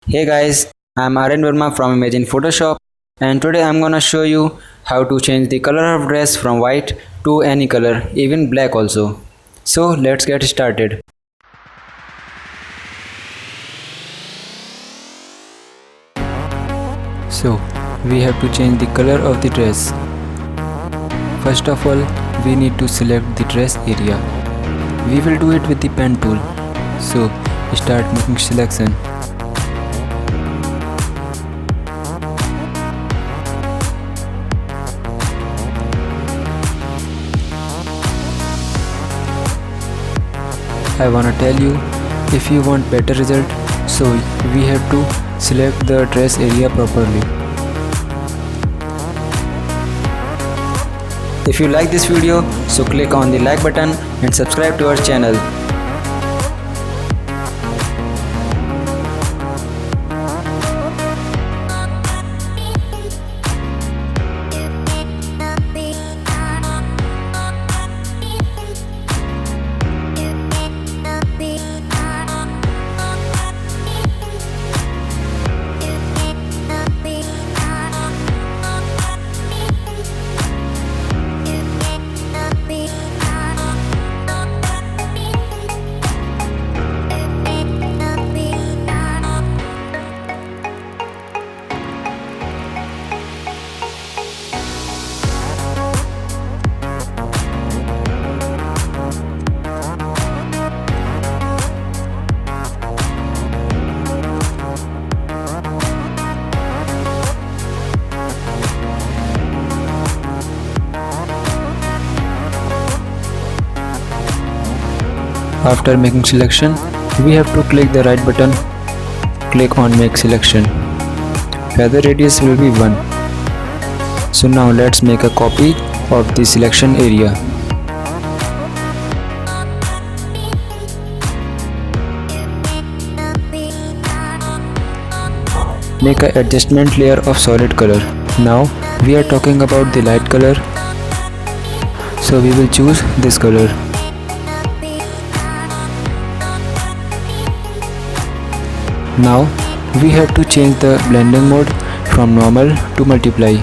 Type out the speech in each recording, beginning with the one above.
Hey guys, I'm Aryan Verma from imaginephotoshop and today I'm gonna show you how to change the color of dress from white to any color, even black also. So let's get started. So we have to change the color of the dress. First of all, we need to select the dress area. We will do it with the pen tool. So start making selection. I wanna tell you, if you want better result, so we have to select the dress area properly. If you like this video, so click on the like button and subscribe to our channel. After making selection, we have to click the right button, click on make selection. Feather radius will be 1. So now let's make a copy of the selection area. Make an adjustment layer of solid color. Now we are talking about the light color. So we will choose this color. Now we have to change the blending mode from normal to multiply.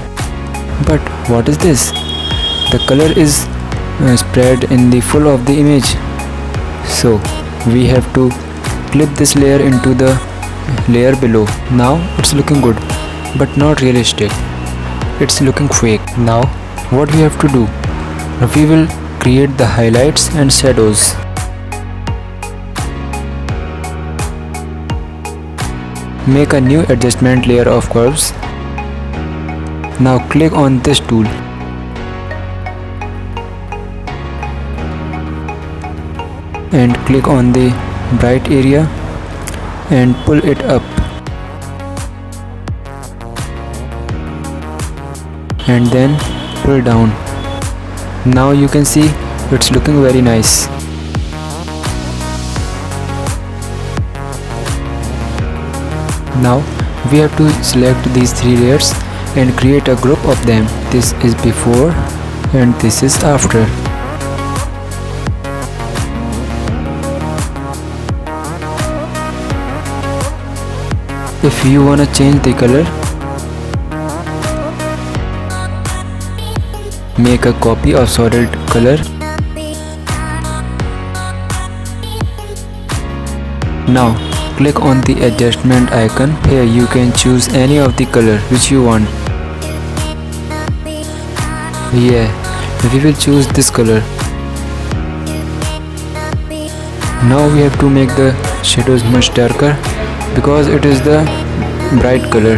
But what is this? The color is spread in the full of the image. So we have to clip this layer into the layer below. Now it's looking good, but not realistic. It's looking fake. Now what we have to do? We will create the highlights and shadows. Make a new adjustment layer of curves. Now click on this tool. And click on the bright area and pull it up. And then pull down. Now you can see it's looking very nice. Now we have to select these 3 layers and create a group of them. This is before and this is after. If you wanna change the color, make a copy of solid color. Now click on the adjustment icon. Here you can choose any of the color which you want. Yeah, we will choose this color. Now we have to make the shadows much darker because it is the bright color.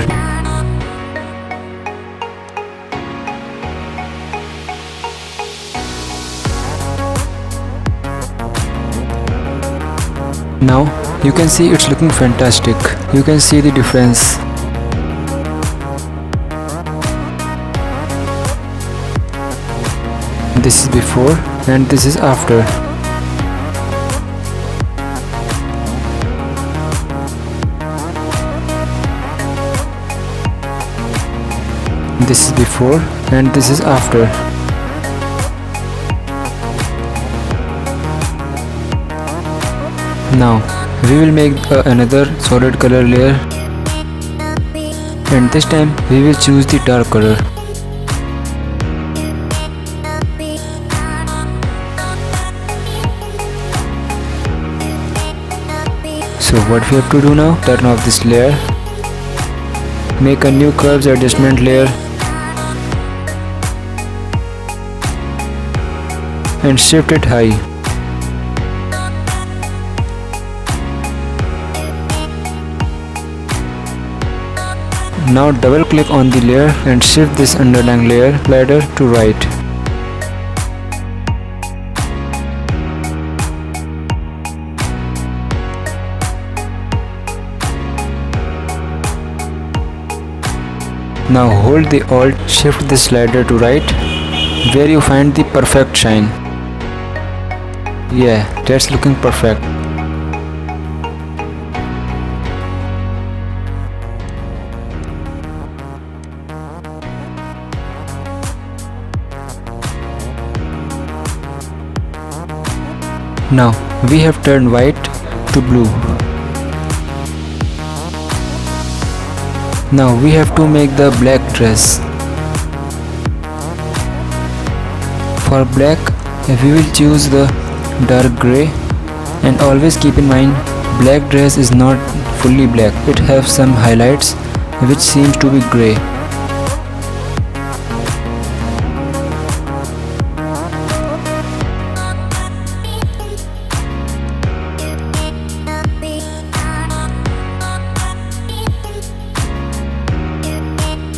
Now you can see it's looking fantastic. You can see the difference. This is before and this is after. This is before and this is after. Now we will make another solid color layer and this time we will choose the dark color. So what we have to do now, turn off this layer, make a new curves adjustment layer and shift it high. Now double click on the layer and shift this underlying layer slider to right. Now hold the Alt, shift the slider to right where you find the perfect shine. Yeah, that's looking perfect. Now we have turned white to blue. Now we have to make the black dress. For black, we will choose the dark grey, and always keep in mind black dress is not fully black. It has some highlights which seems to be grey.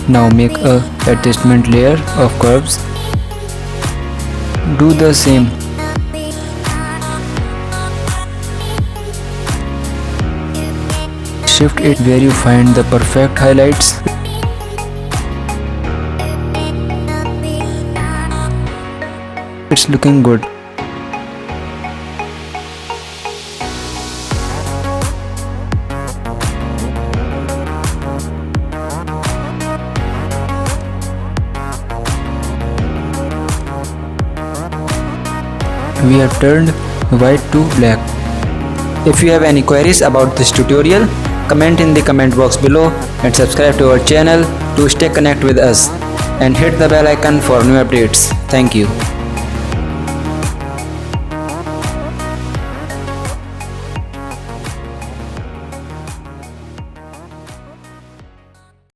Now make a adjustment layer of curves. Do the same. Shift it where you find the perfect highlights. It's looking good. We have turned white to black. If you have any queries about this tutorial, comment in the comment box below and subscribe to our channel to stay connected with us and hit the bell icon for new updates. Thank you.